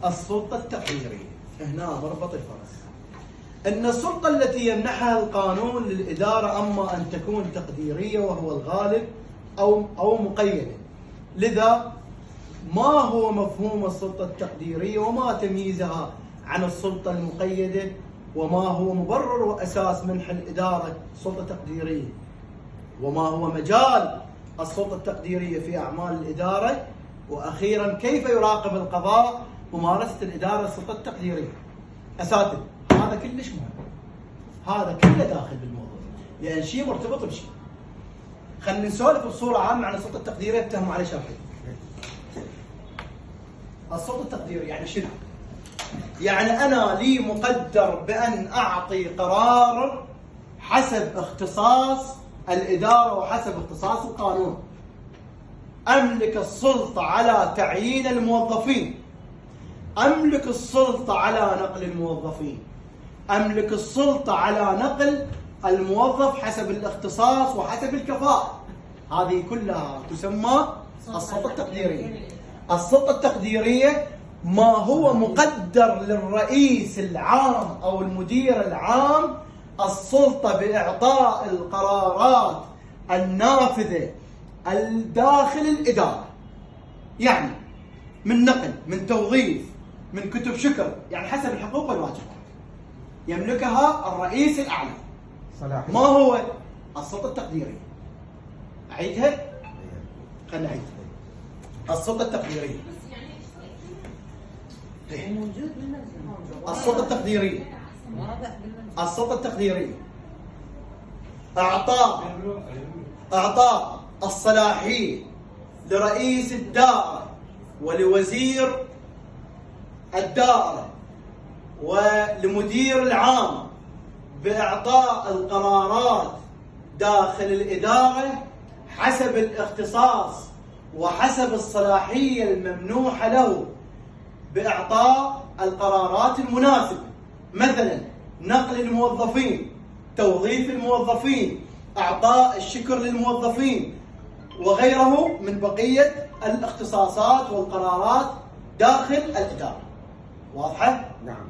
السلطة التقديرية. هنا مربط الفرس. أن السلطة التي يمنحها القانون للإدارة أما أن تكون تقديرية وهو الغالب أو مقيدة. لذا ما هو مفهوم السلطة التقديرية وما تمييزها عن السلطة المقيدة، وما هو مبرر وأساس منح الإدارة سلطة تقديرية، وما هو مجال السلطة التقديرية في أعمال الإدارة، وأخيرا كيف يراقب القضاء ممارسة الإدارة السلطة التقديرية. أساتذة هذا كلش مهم، هذا كله داخل بالموضوع لأن شيء مرتبط بشيء. خلينا نسولف بصورة عامة عن السلطة التقديرية اتهموا عليه شرحي. السلطة التقديرية يعني شنو؟ يعني أنا لي مقدر بأن أعطي قرار حسب اختصاص الإدارة وحسب اختصاص القانون. أملك السلطة على تعيين الموظفين، أملك السلطة على نقل الموظفين، أملك السلطة على نقل الموظف حسب الاختصاص وحسب الكفاءة. هذه كلها تسمى السلطة التقديرية. السلطة التقديرية ما هو مقدر للرئيس العام أو المدير العام السلطة بإعطاء القرارات النافذة الداخل الإدارة، يعني من نقل، من توظيف، من كتب شكر، يعني حسب الحقوق والواجبات يملكها الرئيس الأعلى. ما هو السلطة التقديرية؟ أعيدها؟ خلينا نعيد. السلطة التقديرية، السلطة التقديرية، السلطة التقديرية أعطاء الصلاحية لرئيس الدائرة ولوزير الدائرة ولمدير العام بإعطاء القرارات داخل الإدارة حسب الاختصاص وحسب الصلاحية الممنوحة له بإعطاء القرارات المناسبة، مثلا نقل الموظفين، توظيف الموظفين، إعطاء الشكر للموظفين وغيره من بقية الاختصاصات والقرارات داخل الإدارة. واضحة؟ نعم.